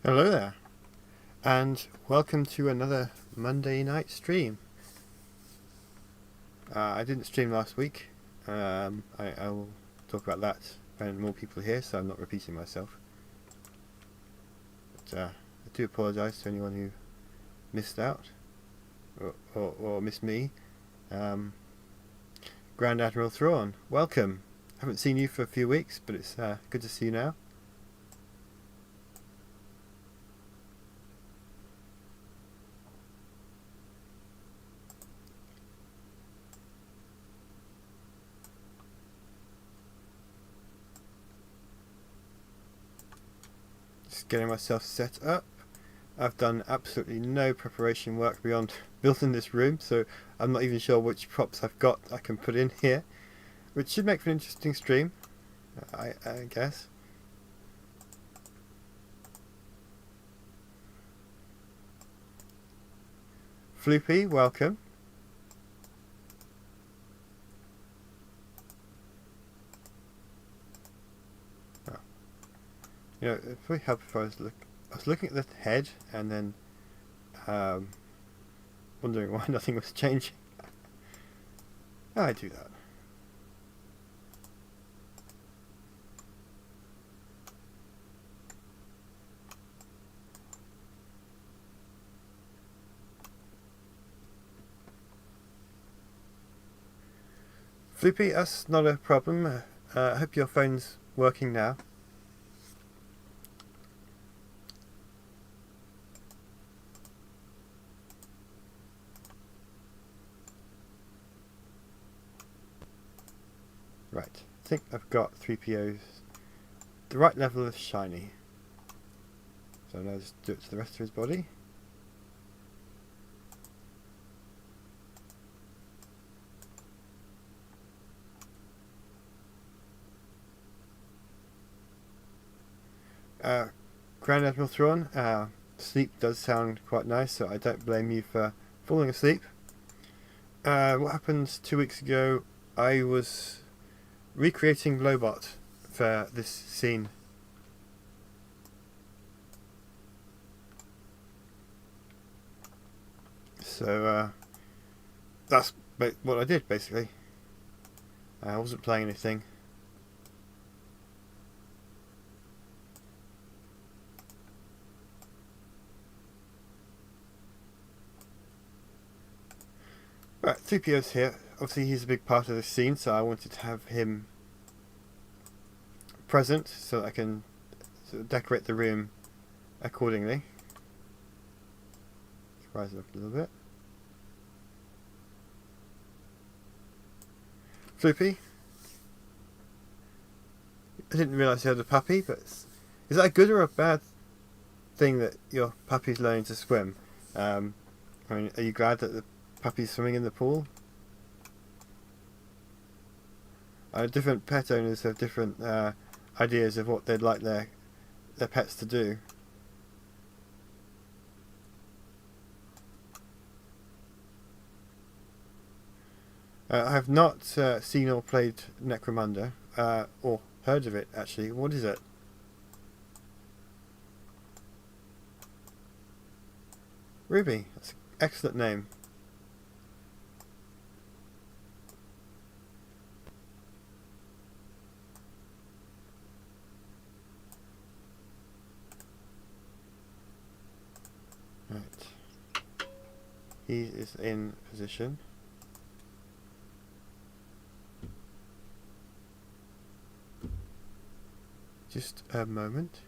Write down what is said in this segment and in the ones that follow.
Hello there, and welcome to another Monday night stream. I didn't stream last week. I will talk about that when more people are here, so I'm not repeating myself. But I do apologise to anyone who missed out or missed me. Grand Admiral Thrawn, welcome. Haven't seen you for a few weeks, but it's good to see you now. Just getting myself set up. I've done absolutely no preparation work beyond building this room, so I'm not even sure which props I've got I can put in here, which should make for an interesting stream, I guess. Floopy, welcome. Oh. You know, it probably help if I was looking at the head and then wondering why nothing was changing. I do that. Floopy, that's not a problem. I hope your phone's working now. Right, I think I've got 3PO's the right level of shiny. So now just do it to the rest of his body. Grand Admiral Thrawn, sleep does sound quite nice, so I don't blame you for falling asleep. What happened 2 weeks ago, I was recreating Lobot for this scene. So that's what I did basically. I wasn't playing anything. Right, 3PO's here. Obviously he's a big part of the scene, so I wanted to have him present so that I can sort of decorate the room accordingly. Let's rise it up a little bit. Floopy. I didn't realise you had a puppy, but is that a good or a bad thing that your puppy's learning to swim? I mean, are you glad that the puppy's swimming in the pool? Different pet owners have different ideas of what they'd like their pets to do. I have not seen or played Necromunda, or heard of it actually. What is it? Ruby. That's an excellent name. Right. He is in position. Just a moment.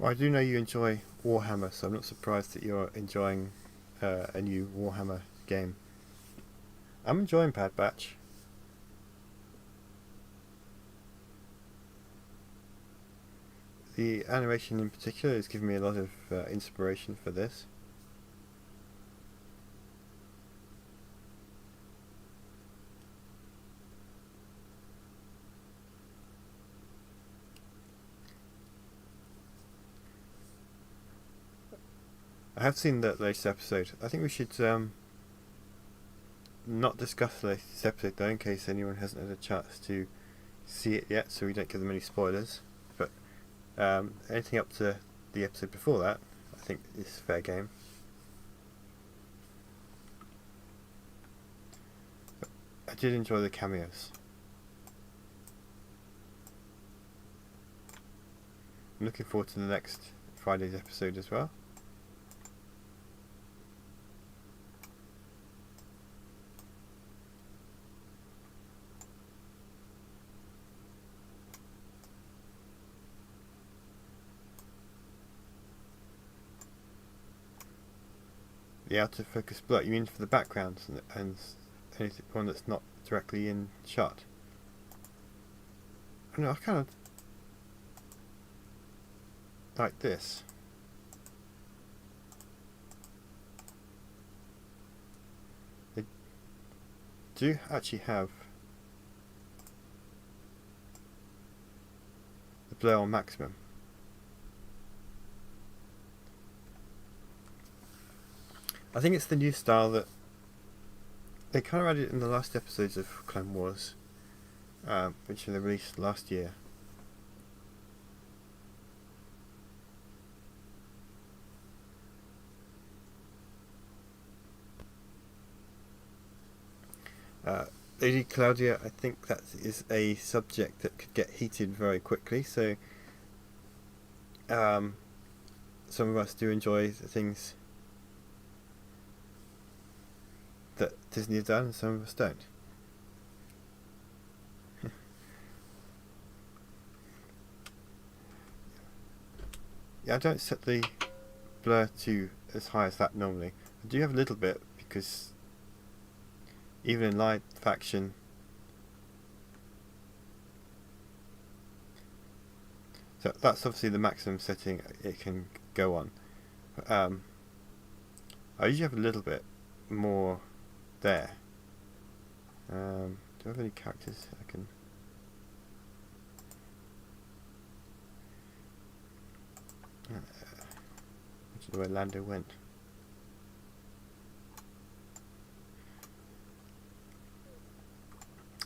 Well, I do know you enjoy Warhammer, so I'm not surprised that you're enjoying a new Warhammer game. I'm enjoying Bad Batch. The animation in particular has given me a lot of inspiration for this. I have seen that latest episode. I think we should not discuss the latest episode though, in case anyone hasn't had a chance to see it yet, so we don't give them any spoilers. But anything up to the episode before that, I think is fair game. But I did enjoy the cameos. I'm looking forward to the next Friday's episode as well. The out of focus blur. You mean for the backgrounds and anything one that's not directly in shot? I don't know, I kind of like this. They do actually have the blur on maximum. I think it's the new style that they kind of added in the last episodes of Clone Wars, which they released last year. Lady Claudia, I think that is a subject that could get heated very quickly, so some of us do enjoy the things that Disney have done and some of us don't. Yeah, I don't set the blur to as high as that normally. I do have a little bit because even in live faction so that's obviously the maximum setting it can go on. I usually have a little bit more there. Do I have any characters I can... I don't know where Lando went.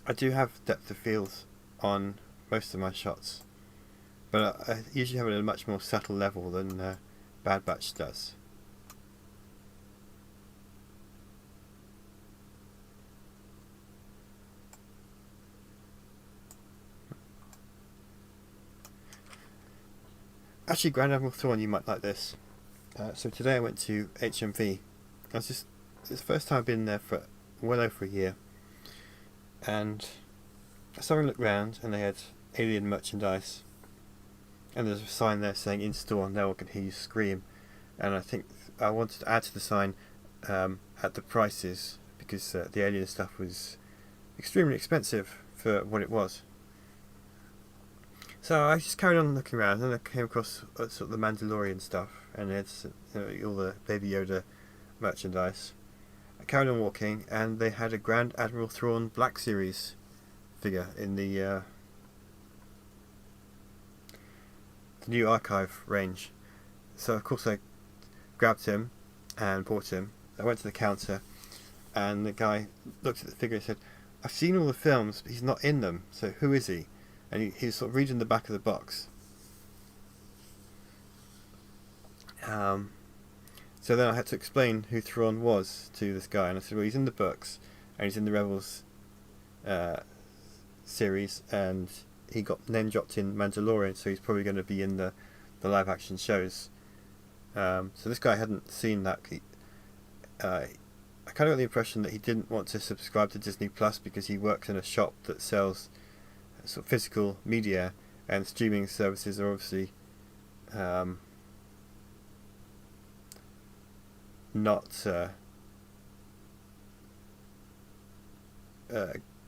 I do have depth of field on most of my shots, but I usually have it at a much more subtle level than Bad Batch does. Actually, Grand Admiral Thrawn, you might like this. So today I went to HMV. It's the first time I've been there for well over a year. And I started to look round and they had alien merchandise. And there's a sign there saying in store, no one can hear you scream. And I think I wanted to add to the sign at the prices because the alien stuff was extremely expensive for what it was. So I just carried on looking around, and I came across sort of the Mandalorian stuff, and it's all the Baby Yoda merchandise. I carried on walking, and they had a Grand Admiral Thrawn Black Series figure in the new archive range. So of course I grabbed him and bought him. I went to the counter, and the guy looked at the figure and said, "I've seen all the films, but he's not in them. So who is he?" And he was sort of reading the back of the box. So then I had to explain who Thrawn was to this guy, and I said, well, he's in the books, and he's in the Rebels series, and he got name dropped in Mandalorian, so he's probably going to be in the live action shows. So this guy hadn't seen that. I kind of got the impression that he didn't want to subscribe to Disney Plus because he works in a shop that sells sort of physical media, and streaming services are obviously not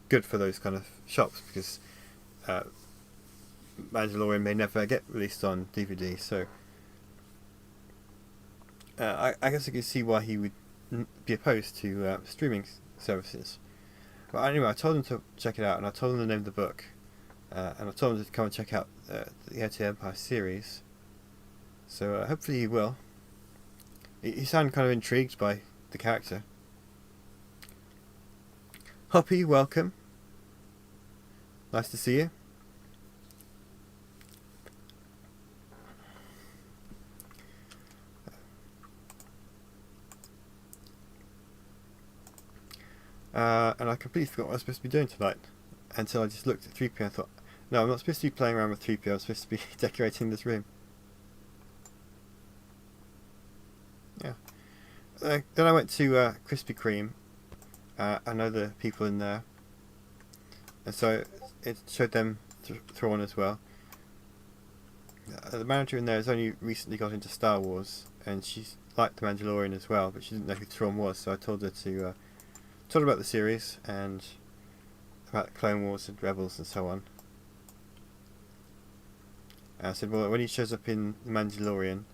good for those kind of shops, because Mandalorian may never get released on DVD. So I guess I can see why he would be opposed to streaming services. But anyway, I told him to check it out, and I told him the name of the book, and I told him to come and check out the Heir to the Empire series. So hopefully he will. He sounded kind of intrigued by the character. Hoppy, welcome. Nice to see you. And I completely forgot what I was supposed to be doing tonight, until I just looked at 3 p.m. and thought, no, I'm not supposed to be playing around with 3 p.m. I'm supposed to be decorating this room. Yeah. Then I went to Krispy Kreme. I know the people in there, and so it showed them Thrawn as well. The manager in there has only recently got into Star Wars, and she liked The Mandalorian as well, but she didn't know who Thrawn was, so I told her to told her about the series and about Clone Wars and Rebels and so on. And I said, well, when he shows up in The Mandalorian,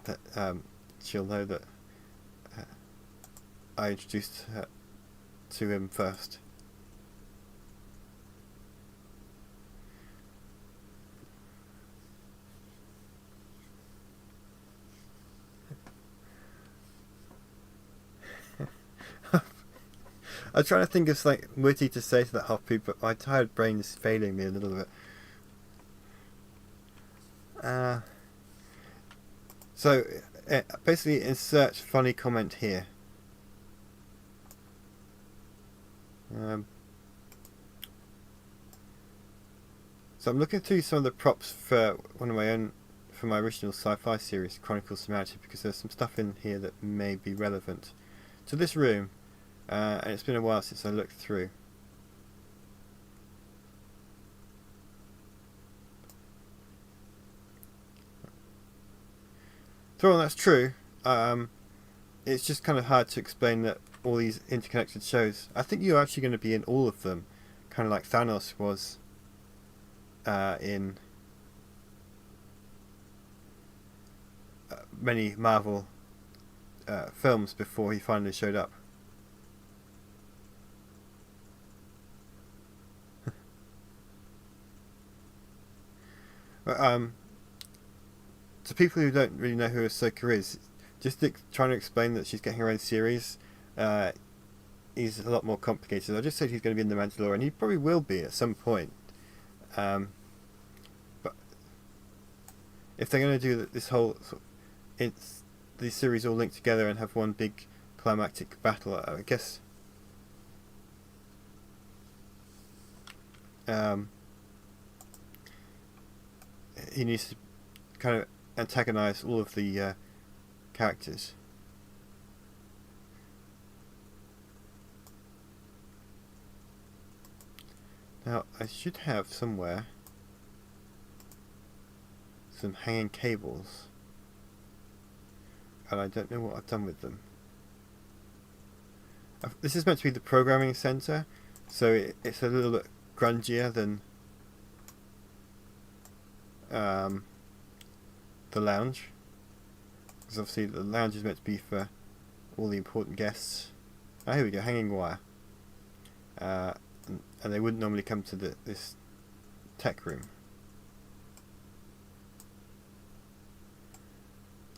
that she'll know that I introduced her to him first. I'm trying to think of something witty to say to that Hoppy, but my tired brain is failing me a little bit. So basically insert funny comment here. So I'm looking through some of the props for one of my own, for my original sci-fi series, Chronicles of Humanity, because there's some stuff in here that may be relevant to this room, and it's been a while since I looked through. Thrawn, that's true. It's just kind of hard to explain that all these interconnected shows. I think you're actually going to be in all of them, kind of like Thanos was in many Marvel films before he finally showed up. But, to people who don't really know who Ahsoka is, just trying to explain that she's getting her own series is a lot more complicated. I just said he's going to be in The Mandalorian. He probably will be at some point. But if they're going to do this whole, these series all linked together and have one big climactic battle, I guess he needs to kind of antagonize all of the characters. Now I should have somewhere some hanging cables, and I don't know what I've done with them. This is meant to be the programming centre, so it's a little bit grungier than the lounge, because obviously the lounge is meant to be for all the important guests. Ah, here we go, hanging wire. And they wouldn't normally come to this tech room.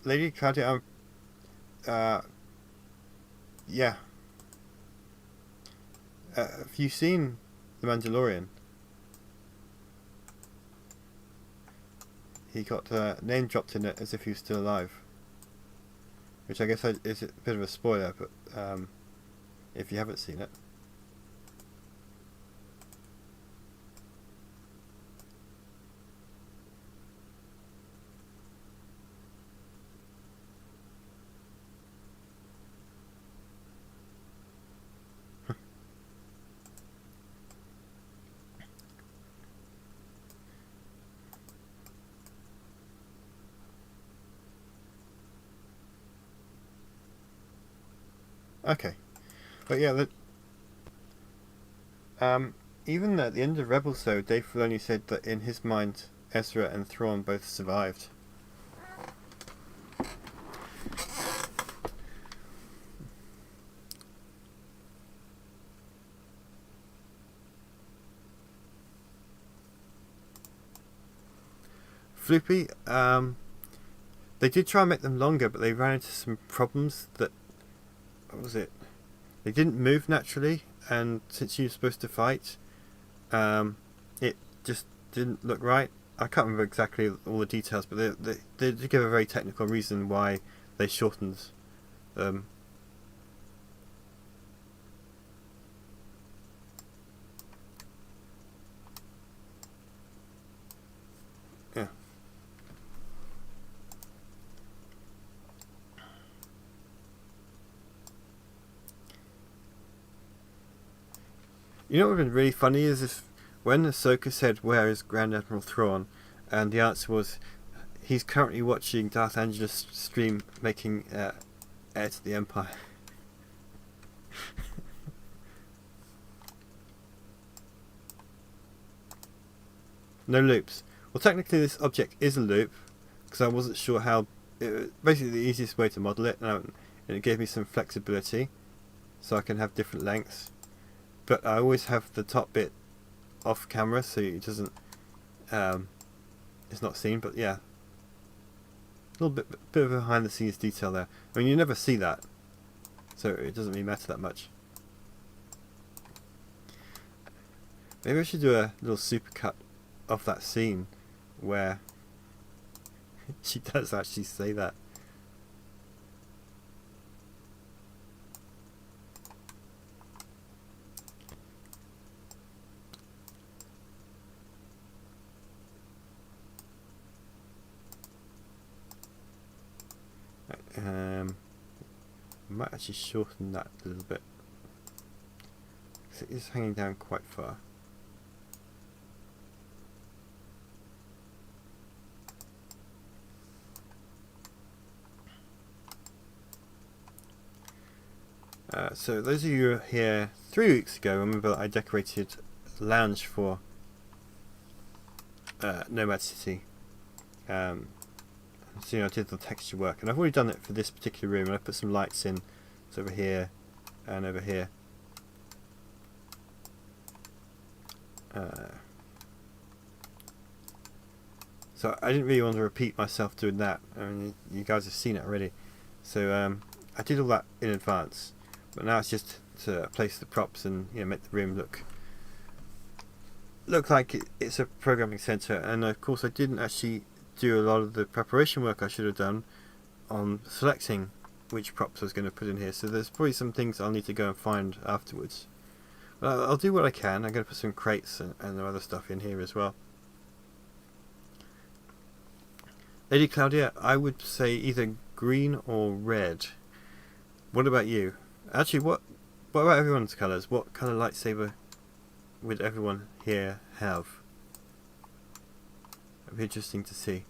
Lady Claudia, yeah. Have you seen The Mandalorian? He got name dropped in it as if he was still alive, which I guess is a bit of a spoiler, but if you haven't seen it. Okay. But yeah, even at the end of Rebels, though, Dave Filoni said that in his mind, Ezra and Thrawn both survived. Floopy, they did try and make them longer, but they ran into some problems that, what was it? They didn't move naturally, and since you're supposed to fight, it just didn't look right. I can't remember exactly all the details, but they did give a very technical reason why they shortened them. Yeah. You know what would have been really funny is if when Ahsoka said, "Where is Grand Admiral Thrawn?" and the answer was, he's currently watching Darth Angelus stream making Heir to the Empire. No loops. Well, technically this object is a loop, because I wasn't sure how... basically the easiest way to model it, and it gave me some flexibility, so I can have different lengths. But I always have the top bit off camera, so it doesn't... it's not seen, but yeah. A little bit of behind the scenes detail there. I mean, you never see that, so it doesn't really matter that much. Maybe I should do a little supercut of that scene where she does actually say that. I might actually shorten that a little bit, because it is hanging down quite far. So those of you who were here 3 weeks ago, remember that I decorated a lounge for Nomad City. So I did the texture work, and I've already done it for this particular room, and I put some lights in. It's over here and over here. So I didn't really want to repeat myself doing that. I mean, you guys have seen it already. So I did all that in advance, but now it's just to place the props and make the room look like it's a programming centre. And of course I didn't actually do a lot of the preparation work I should have done on selecting which props I was going to put in here, so there's probably some things I'll need to go and find afterwards. But I'll do what I can. I'm going to put some crates and other stuff in here as well. Lady Claudia, I would say either green or red. What about you? Actually, what about everyone's colours? What colour lightsaber would everyone here have? It'd be interesting to see.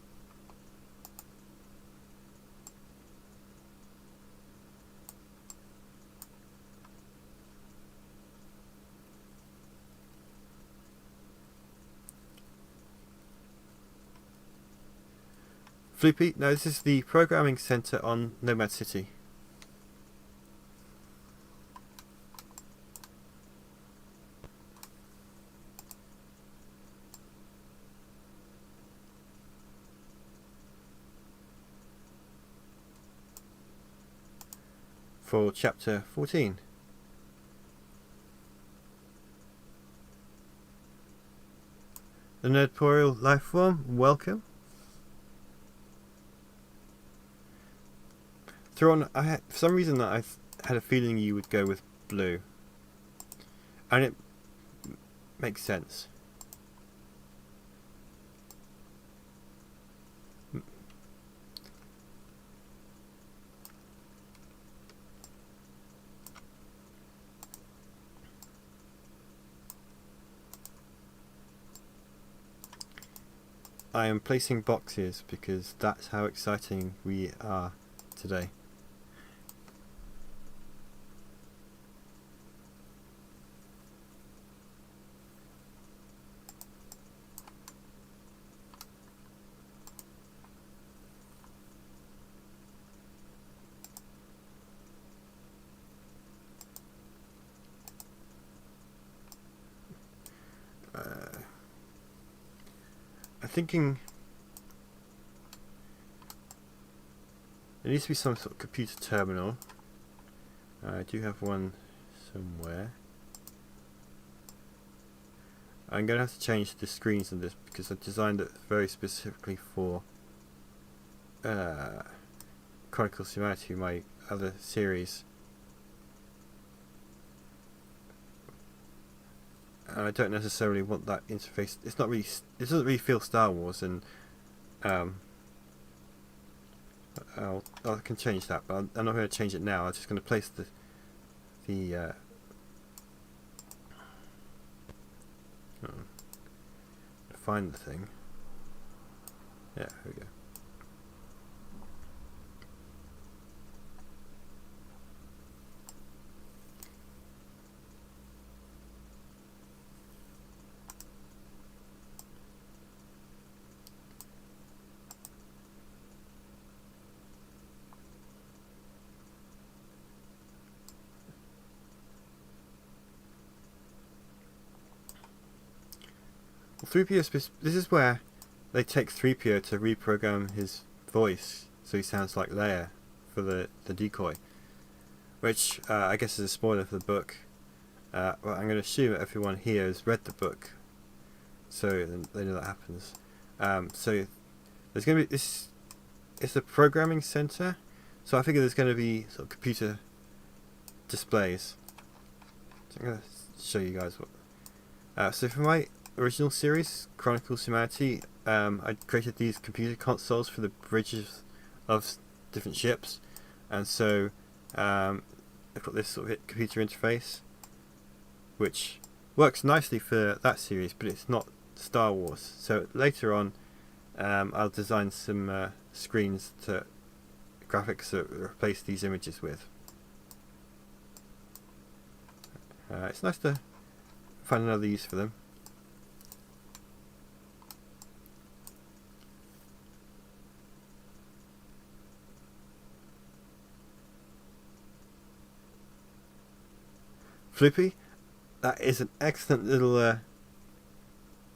Floopy, no, this is the programming centre on Nomad City. For chapter 14. The Nerdporial Lifeform, welcome. Thrawn, for some reason I had a feeling you would go with blue. And it makes sense. I am placing boxes because that's how exciting we are today. thinking there needs to be some sort of computer terminal. I do have one somewhere. I'm going to have to change the screens on this because I designed it very specifically for Chronicles of Humanity, my other series. And I don't necessarily want that interface. It's not really. It doesn't really feel Star Wars, and I can change that, but I'm not going to change it now. I'm just going to place find the thing. Yeah, here we go. Well, 3PO, this is where they take 3PO to reprogram his voice so he sounds like Leia for the decoy, which I guess is a spoiler for the book. Well, I'm going to assume that everyone here has read the book, so they know that happens. So there's going to be this. It's a programming center, so I figure there's going to be sort of computer displays. So I'm going to show you guys what. So for my original series, Chronicles of Humanity, I created these computer consoles for the bridges of different ships, and so I've got this sort of computer interface, which works nicely for that series, but it's not Star Wars. So later on, I'll design some screens to graphics to replace these images with. It's nice to find another use for them. Flippy, that is an excellent little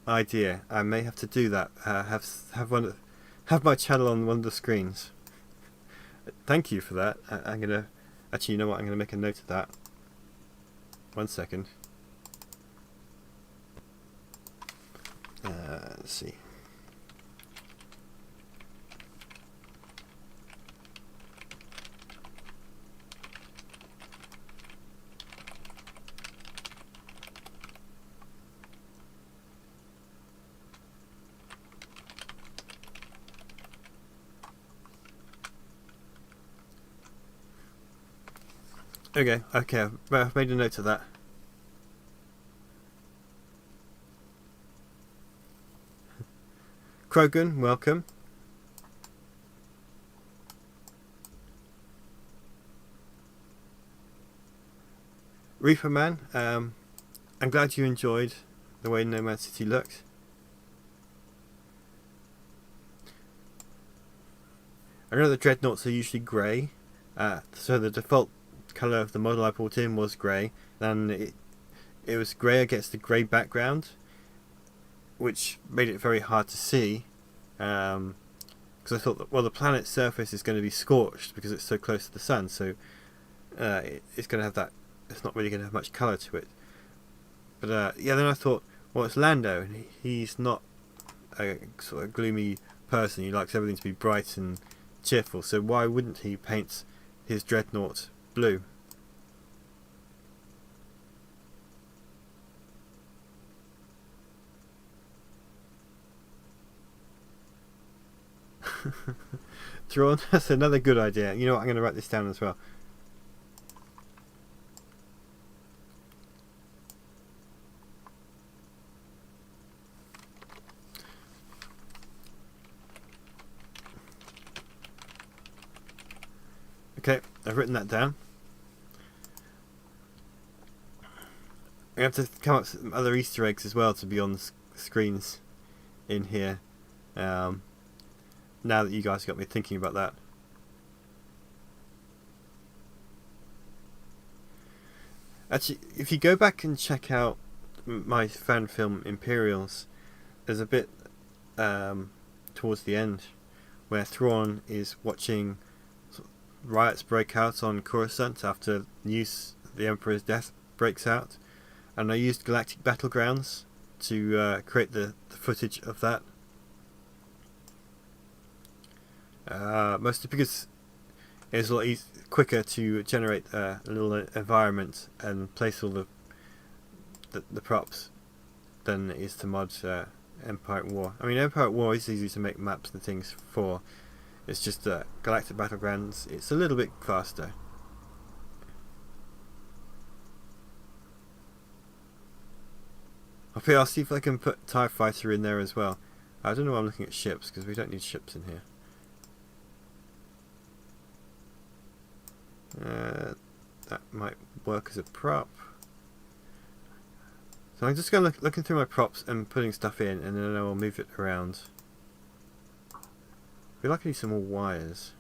idea. I may have to do that. Have my channel on one of the screens. Thank you for that. I'm gonna actually, you know what? I'm gonna make a note of that. 1 second. Let's see. Okay, I've made a note of that. Krogan, welcome. Reaper Man, I'm glad you enjoyed the way Nomad City looked. I know the dreadnoughts are usually grey, so the default colour of the model I brought in was grey, and it was grey against the grey background, which made it very hard to see, because I thought that, well, the planet's surface is going to be scorched because it's so close to the sun, so it's going to have that. It's not really going to have much colour to it. But yeah, then I thought, well, it's Lando, and he's not a sort of gloomy person. He likes everything to be bright and cheerful, so why wouldn't he paint his dreadnought blue? Drawn, that's another good idea. You know what, I'm going to write this down as well. Okay, I've written that down. I have to come up with some other Easter eggs as well to be on the screens in here. Now that you guys got me thinking about that. Actually, if you go back and check out my fan film Imperials, there's a bit towards the end, where Thrawn is watching riots break out on Coruscant after news of the Emperor's death breaks out, and I used Galactic Battlegrounds to create the footage of that. Mostly because it's a lot quicker to generate a little environment and place all the props than it is to mod Empire at War. I mean, Empire at War is easy to make maps and things for. It's just Galactic Battlegrounds, it's a little bit faster. I'll see if I can put TIE Fighter in there as well. I don't know why I'm looking at ships, because we don't need ships in here. That might work as a prop. So I'm just going to looking through my props and putting stuff in, and then I'll move it around. I feel like I need some more wires.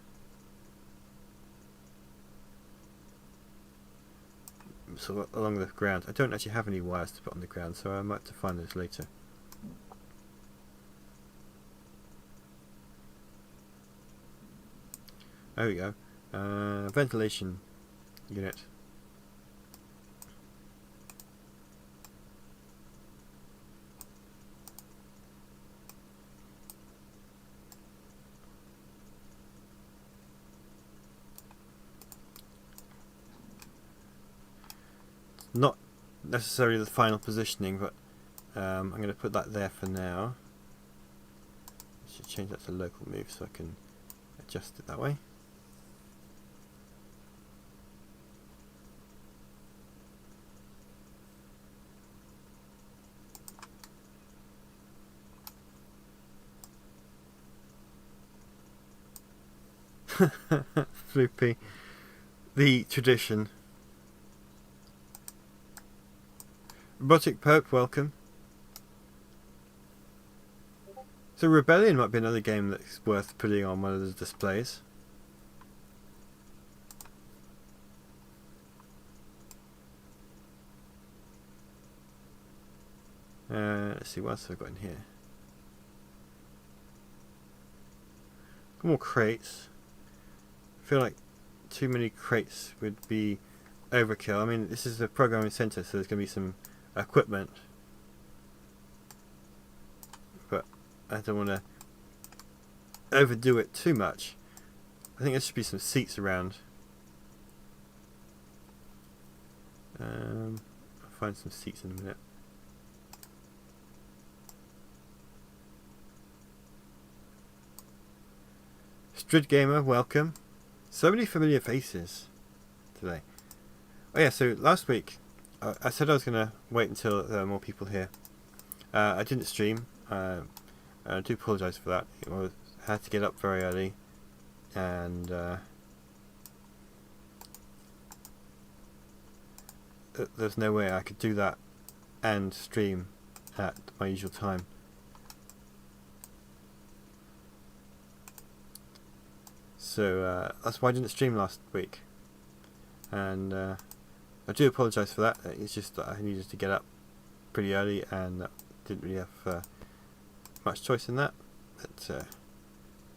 So along the ground. I don't actually have any wires to put on the ground, so I might have to find those later. There we go. Ventilation unit. Not necessarily the final positioning, but I'm going to put that there for now. I should change that to local move so I can adjust it that way. Floopy. The tradition. Robotic Pope, welcome. So Rebellion might be another game that's worth putting on one of the displays. Let's see what else I've got in here. More crates. I feel like too many crates would be overkill. I mean, this is a programming centre, so there's going to be some equipment, but I don't want to overdo it too much. I think there should be some seats around. I'll find some seats in a minute. Strid Gamer, welcome. So many familiar faces today. Oh yeah, so last week I said I was going to wait until there were more people here. I didn't stream. I do apologise for that. I had to get up very early, and there's no way I could do that and stream at my usual time. So that's why I didn't stream last week, and I do apologise for that. It's just that I needed to get up pretty early and didn't really have much choice in that. But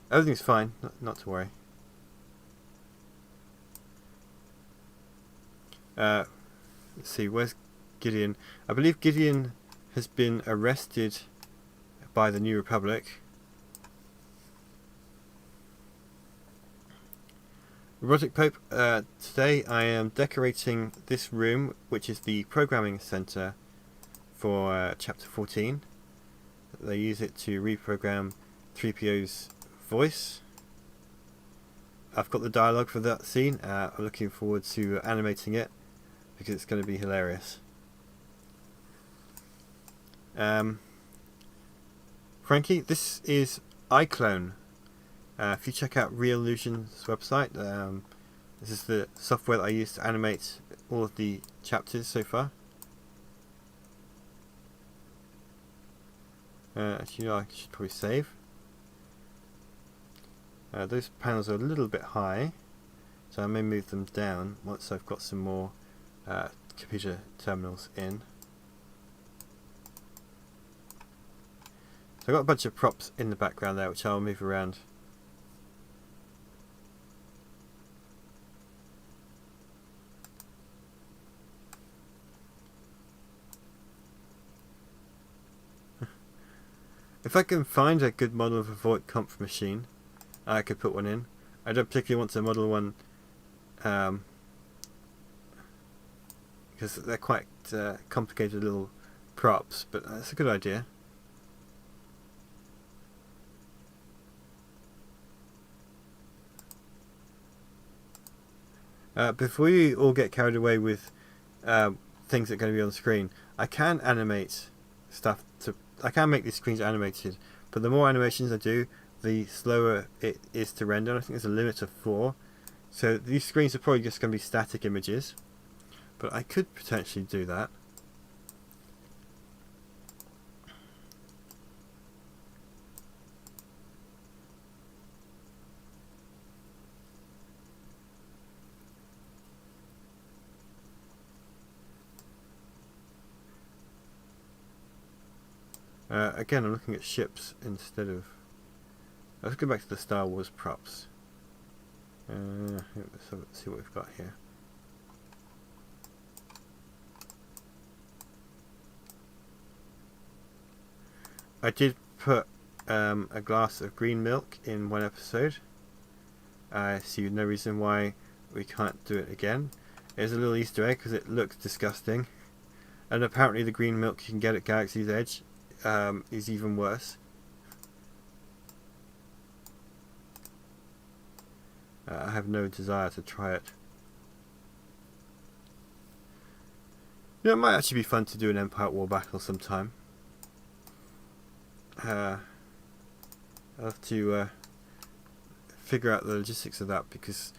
everything's fine, not to worry. Let's see, where's Gideon? I believe Gideon has been arrested by the New Republic. Robotic Pope, today I am decorating this room, which is the Programming Centre for Chapter 14. They use it to reprogram 3PO's voice. I've got the dialogue for that scene. I'm looking forward to animating it because it's going to be hilarious. Frankie, this is iClone. If you check out Real Illusion's website, this is the software that I use to animate all of the chapters so far. Actually, I should probably save. Those panels are a little bit high, so I may move them down once I've got some more computer terminals in. So I've got a bunch of props in the background there which I'll move around. If I can find a good model of a VoIP conf machine, I could put one in. I don't particularly want to model one because they're quite complicated little props, but that's a good idea. Before you all get carried away with things that are going to be on the screen, I can animate stuff I can make these screens animated, but the more animations I do, the slower it is to render. I think there's a limit of 4. So these screens are probably just going to be static images, but I could potentially do that. Again, I'm looking at ships instead of... Let's go back to the Star Wars props. Let's see what we've got here. I did put a glass of green milk in one episode. I see no reason why we can't do it again. There's a little Easter egg because it looks disgusting. And apparently the green milk you can get at Galaxy's Edge is even worse. I have no desire to try it. You know, it might actually be fun to do an Empire at War battle sometime. I'll have to figure out the logistics of that, because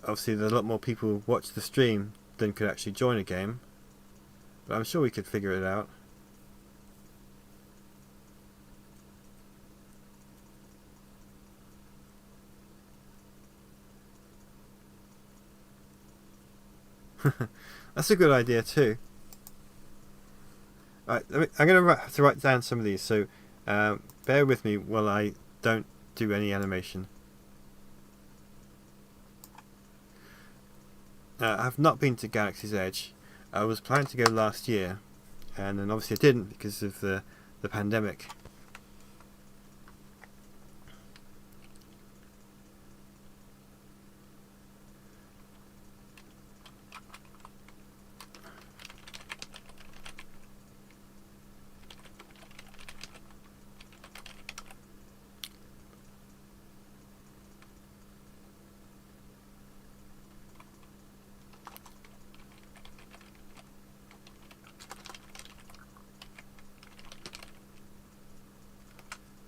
obviously there's a lot more people who watch the stream than could actually join a game. But I'm sure we could figure it out. That's a good idea too. Right, I'm going to have to write down some of these, so bear with me while I don't do any animation. I've not been to Galaxy's Edge. I was planning to go last year, and then obviously I didn't because of the pandemic.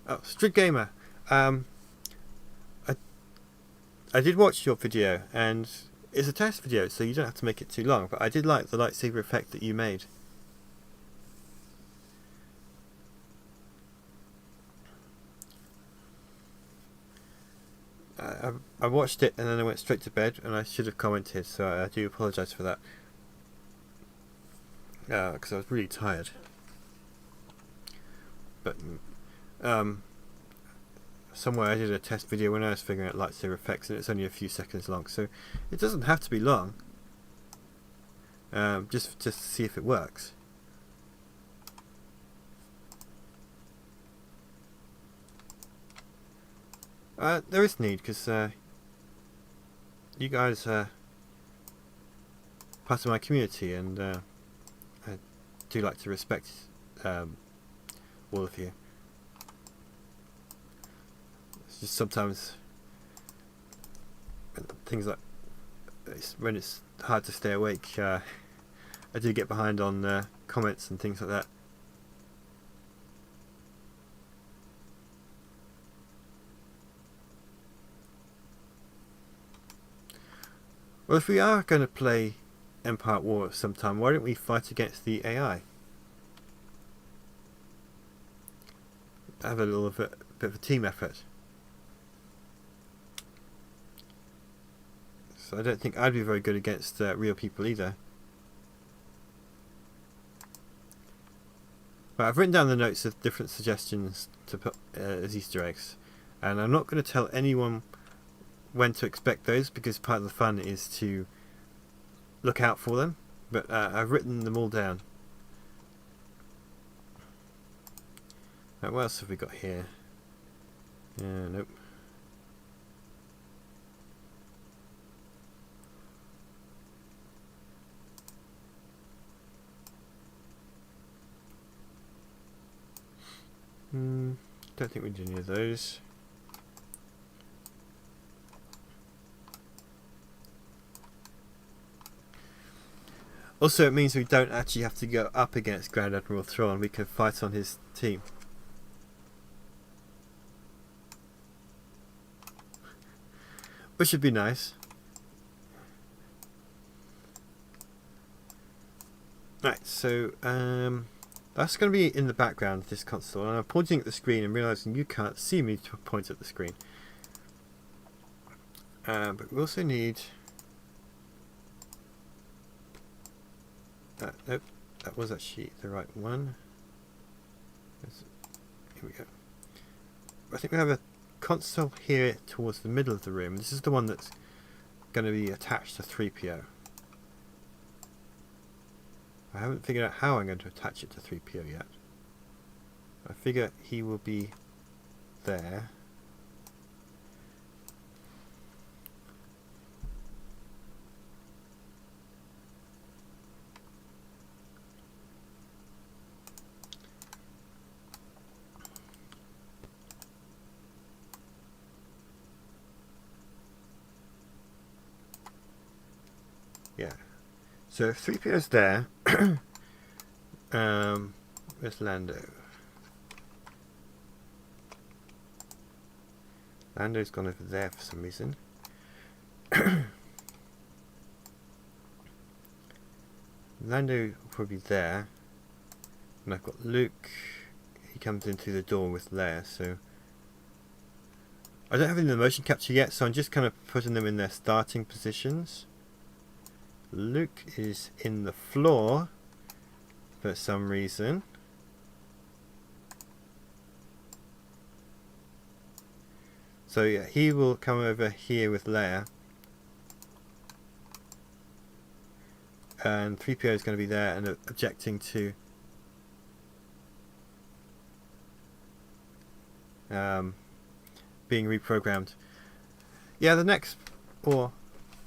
Oh, Strict Gamer. I did watch your video, and it's a test video, so you don't have to make it too long, but I did like the lightsaber effect that you made. I watched it and then I went straight to bed, and I should have commented, so I do apologise for that. Because I was really tired. But somewhere I did a test video when I was figuring out lightsaber effects, and it's only a few seconds long, so it doesn't have to be long. Just to see if it works. There is need, because you guys are part of my community, and I do like to respect all of you. It's just sometimes things like when it's hard to stay awake, I do get behind on comments and things like that. Well, if we are going to play Empire at War sometime, why don't we fight against the AI? Have a little bit of a team effort. So I don't think I'd be very good against real people either. But I've written down the notes of different suggestions to put as Easter eggs, and I'm not going to tell anyone when to expect those, because part of the fun is to look out for them. But I've written them all down. Right, what else have we got here? Nope. Don't think we do any of those. Also, it means we don't actually have to go up against Grand Admiral Thrawn. We can fight on his team. Which would be nice. Right, so that's going to be in the background of this console, and I'm pointing at the screen and realising you can't see me to point at the screen. But we also need... nope, that was actually the right one. Here we go. I think we have a console here towards the middle of the room. This is the one that's going to be attached to 3PO. I haven't figured out how I'm going to attach it to 3PO yet. I figure he will be there. Yeah. So if 3PO's there, where's Lando? Lando's gone over there for some reason. Lando will probably be there. And I've got Luke. He comes in through the door with Leia, so... I don't have any of the motion capture yet, so I'm just kind of putting them in their starting positions. Luke is in the floor for some reason. So yeah, he will come over here with Leia. And 3PO is going to be there and objecting to being reprogrammed. Yeah, the next, or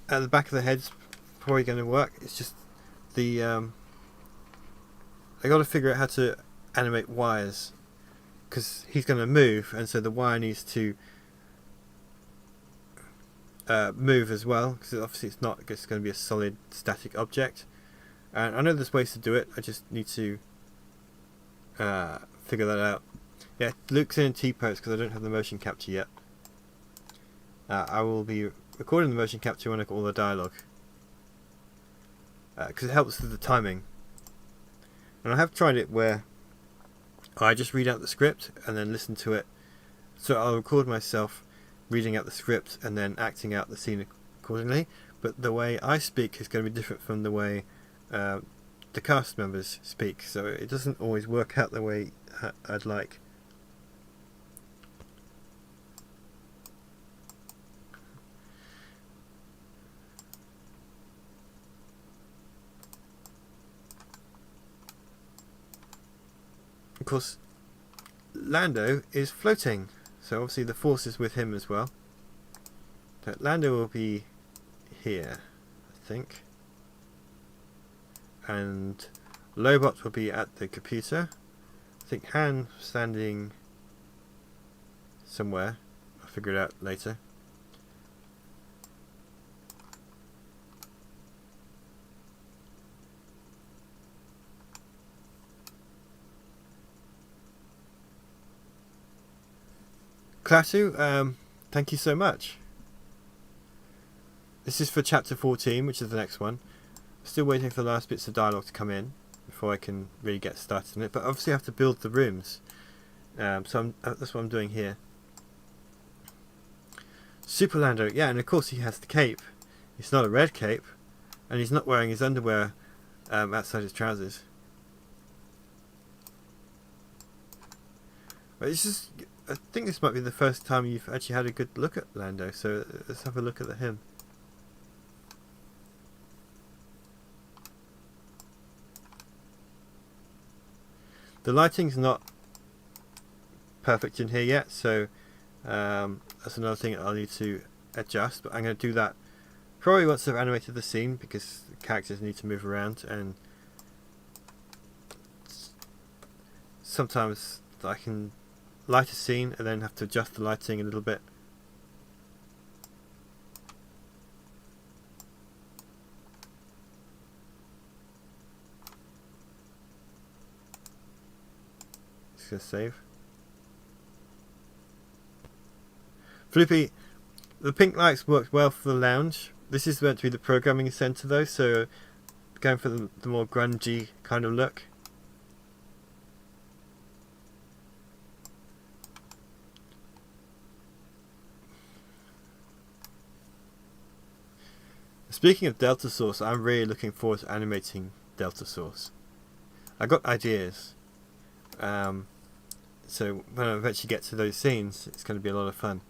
at the back of the head's probably going to work. It's just the I got to figure out how to animate wires, because he's going to move, and so the wire needs to move as well, because obviously it's not just going to be a solid static object. And I know there's ways to do it. I just need to figure that out. Yeah, Luke's in T-pose because I don't have the motion capture yet. I will be recording the motion capture when I got all the dialogue, because it helps with the timing. And I have tried it where I just read out the script and then listen to it. So I'll record myself reading out the script and then acting out the scene accordingly. But the way I speak is going to be different from the way the cast members speak, so it doesn't always work out the way I'd like. Of course, Lando is floating, so obviously the Force is with him as well. So Lando will be here, I think. And Lobot will be at the computer. I think Han standing somewhere. I'll figure it out later. Klaatu, thank you so much. This is for chapter 14, which is the next one. Still waiting for the last bits of dialogue to come in before I can really get started on it. But obviously I have to build the rooms. So that's what I'm doing here. Super Lando, yeah, and of course he has the cape. It's not a red cape, and he's not wearing his underwear outside his trousers. It's just, I think this might be the first time you've actually had a good look at Lando, so let's have a look at him. The lighting's not perfect in here yet, so that's another thing I'll need to adjust, but I'm going to do that probably once I've animated the scene, because the characters need to move around, and sometimes I can light a scene and then have to adjust the lighting a little bit. Just gonna save. Floopy, the pink lights worked well for the lounge. This is meant to be the programming centre though, so going for the more grungy kind of look. Speaking of Delta Source, I'm really looking forward to animating Delta Source. I got ideas, so when I eventually get to those scenes, it's going to be a lot of fun.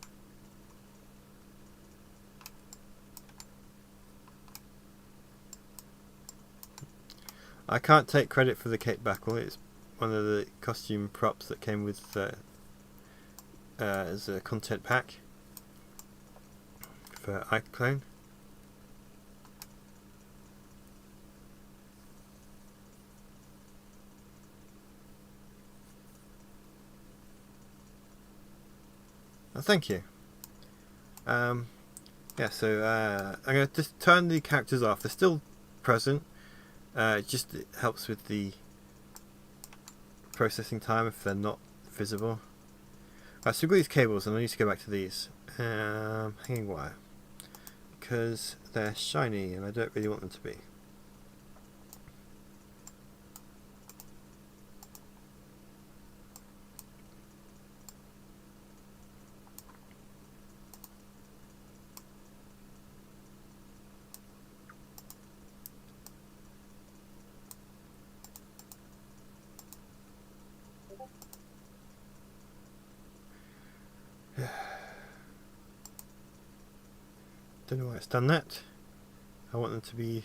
I can't take credit for the cape buckle. It's one of the costume props that came with as a content pack for iClone. Oh, thank you. Yeah, so I'm going to just turn the characters off. They're still present. It helps with the processing time if they're not visible. Right, so we've got these cables, and I need to go back to these. Hanging wire. Because they're shiny, and I don't really want them to be. Don't know why it's done that. I want them to be...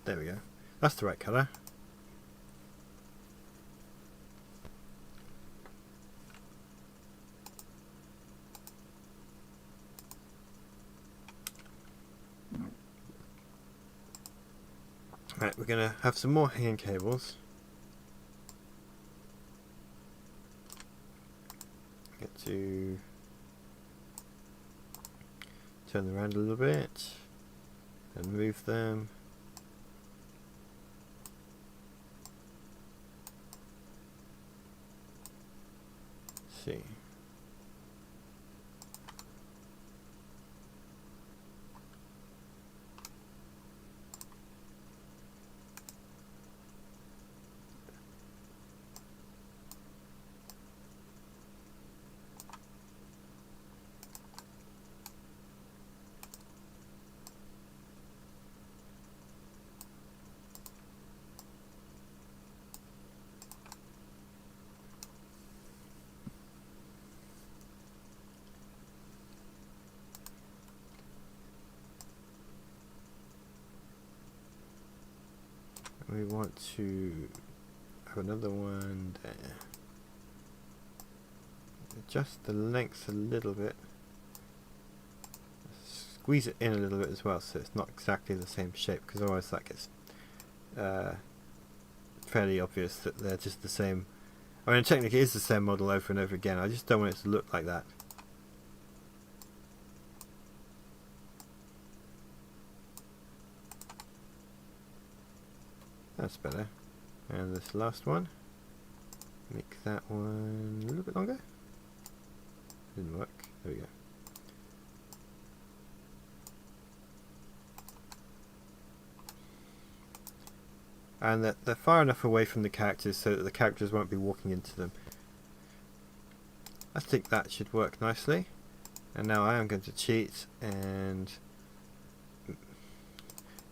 There we go. That's the right colour. Right, we're going to have some more hanging cables. Get to turn them around a little bit and move them. Let's see. We want to have another one there. Adjust the length a little bit. Squeeze it in a little bit as well, so it's not exactly the same shape, because otherwise that gets fairly obvious that they're just the same. I mean, technically it is the same model over and over again. I just don't want it to look like that. That's better. And this last one, make that one a little bit longer. Didn't work. There we go. And that they're far enough away from the characters so that the characters won't be walking into them. I think that should work nicely. And now I am going to cheat and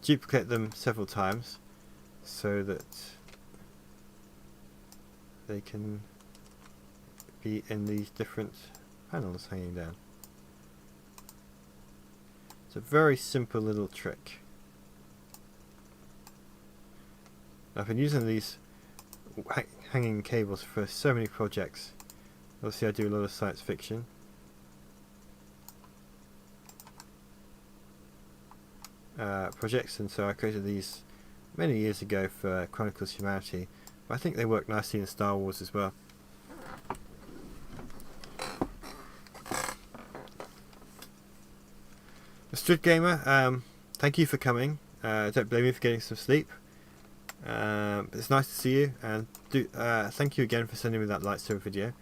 duplicate them several times, so that they can be in these different panels hanging down. It's a very simple little trick. I've been using these hanging cables for so many projects. Obviously I do a lot of science fiction. Projects, and so I created these many years ago for Chronicles of Humanity, but I think they work nicely in Star Wars as well. Astrid Gamer, thank you for coming. Don't blame me for getting some sleep. It's nice to see you, and thank you again for sending me that lightsaber video.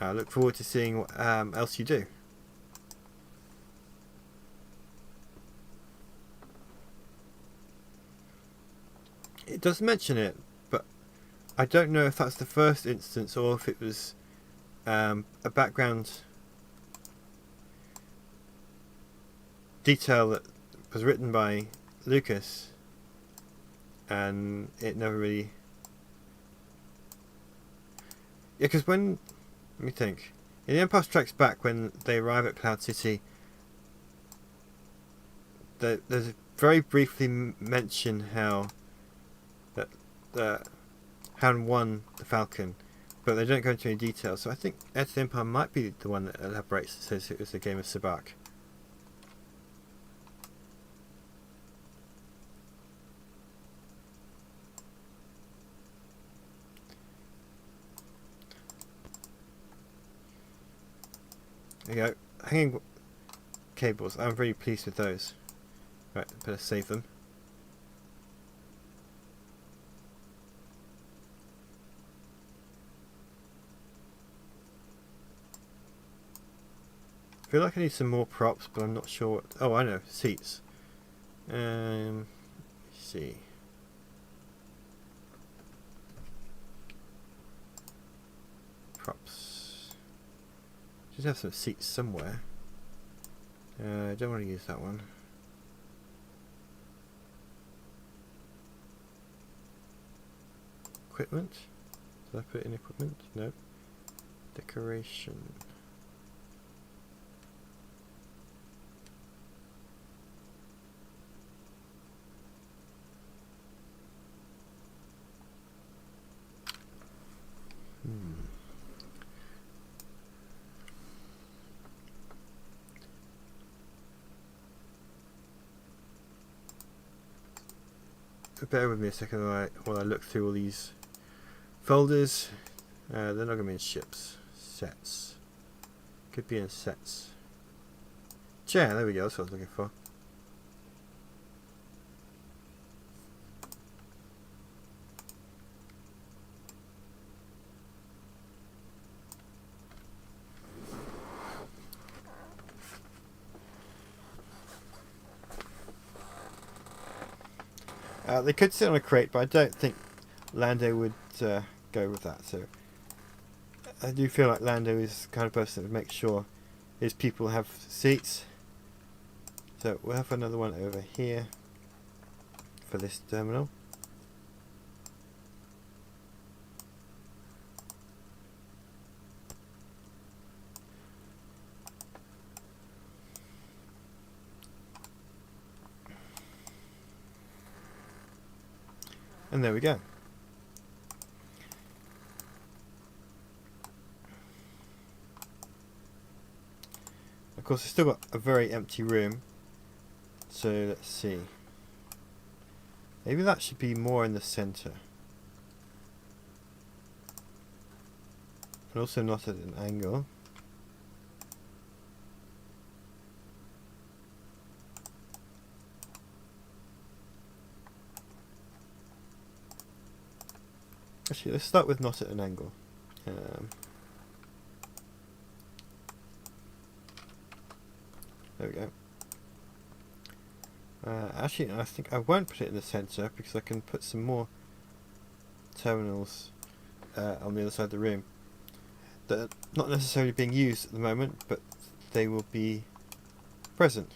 I look forward to seeing what else you do. It does mention it, but I don't know if that's the first instance or if it was a background detail that was written by Lucas and it never really... Yeah, because when... Let me think. In The Empire Strikes Back, when they arrive at Cloud City, there's very briefly mention how Han won the Falcon, but they don't go into any detail. So I think Heir to the Empire might be the one that elaborates and says it was a game of Sabacc. There you go. Hanging cables. I'm very pleased with those. Right, better save them. I feel like I need some more props, but I'm not sure what... Oh, I know. Seats. Let's see. Props. Just have some seats somewhere. I don't want to use that one. Equipment. Did I put it in equipment? No. Decoration. Bear with me a second while I look through all these folders. They're not going to be in ships. Sets. Could be in sets. Chair, there we go, that's what I was looking for. They could sit on a crate, but I don't think Lando would go with that. So I do feel like Lando is the kind of person that would make sure his people have seats. So we'll have another one over here for this terminal. And there we go. Of course, I've still got a very empty room. So let's see. Maybe that should be more in the center. And also not at an angle. Actually, let's start with not at an angle. There we go. Actually, I think I won't put it in the center because I can put some more terminals on the other side of the room that are not necessarily being used at the moment, but they will be present.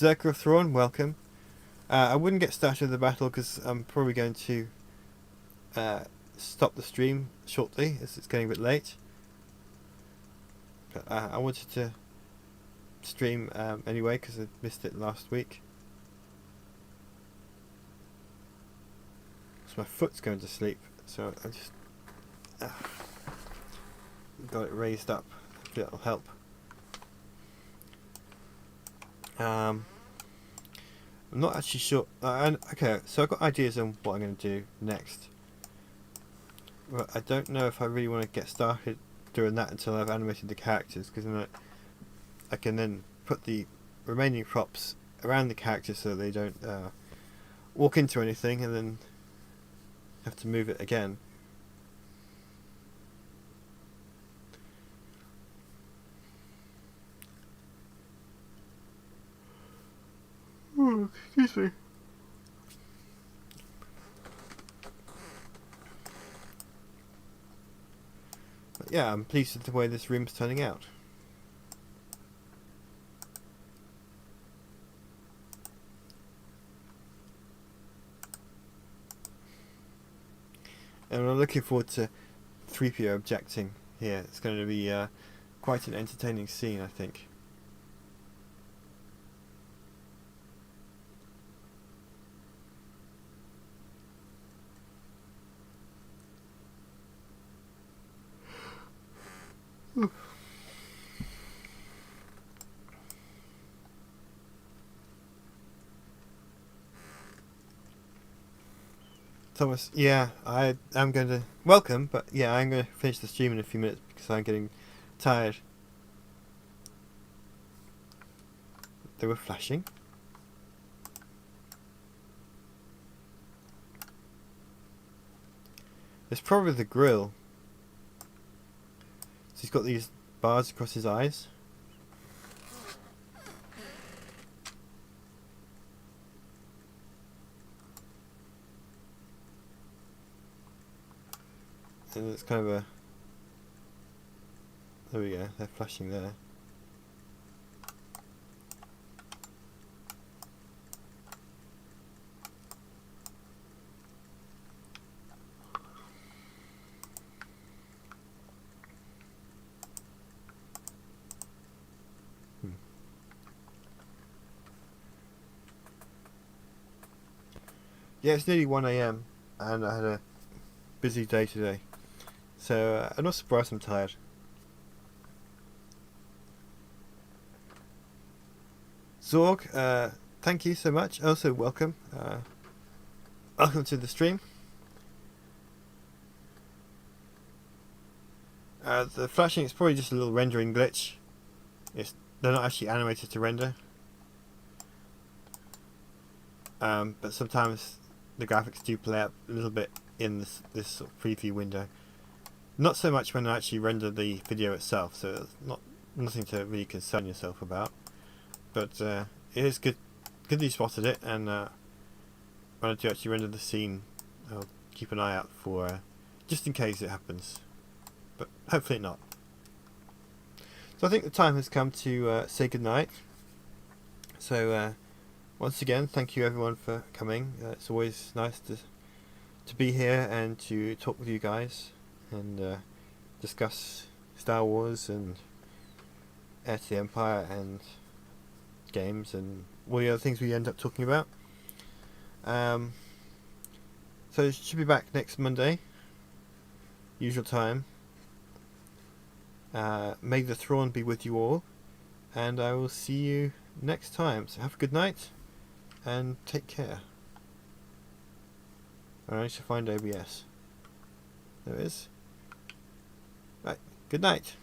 Berserker of Thrawn, welcome. I wouldn't get started with the battle because I'm probably going to stop the stream shortly as it's getting a bit late. But I wanted to stream anyway because I missed it last week. So my foot's going to sleep, so I just got it raised up. Hopefully that'll help. I'm not actually sure. Okay, so I've got ideas on what I'm going to do next. But I don't know if I really want to get started doing that until I've animated the characters, because then I can then put the remaining props around the characters so they don't walk into anything and then have to move it again. Oh, excuse me. But yeah, I'm pleased with the way this room's turning out. And I'm looking forward to 3PO objecting here. It's going to be quite an entertaining scene, I think. Thomas, yeah, I'm going to welcome, but yeah, I'm going to finish the stream in a few minutes because I'm getting tired. They were flashing. It's probably the grill. So he's got these bars across his eyes. And it's kind of a... There we go, they're flashing there. Yeah, it's nearly 1 AM and I had a busy day today. So I'm not surprised I'm tired. Zorg, thank you so much. Also welcome. Welcome to the stream. The flashing is probably just a little rendering glitch. They're not actually animated to render. But sometimes the graphics do play out a little bit in this sort of preview window. Not so much when I actually render the video itself, so it's nothing to really concern yourself about. But it is good that you spotted it, and when I do actually render the scene, I'll keep an eye out for just in case it happens. But hopefully not. So I think the time has come to say goodnight. So once again, thank you everyone for coming. It's always nice to be here and to talk with you guys and discuss Star Wars and Heir to the Empire and games and all the other things we end up talking about. So it should be back next Monday, usual time. May the Thrawn be with you all, and I will see you next time. So have a good night and take care. I need to find OBS. There it is. Right, good night.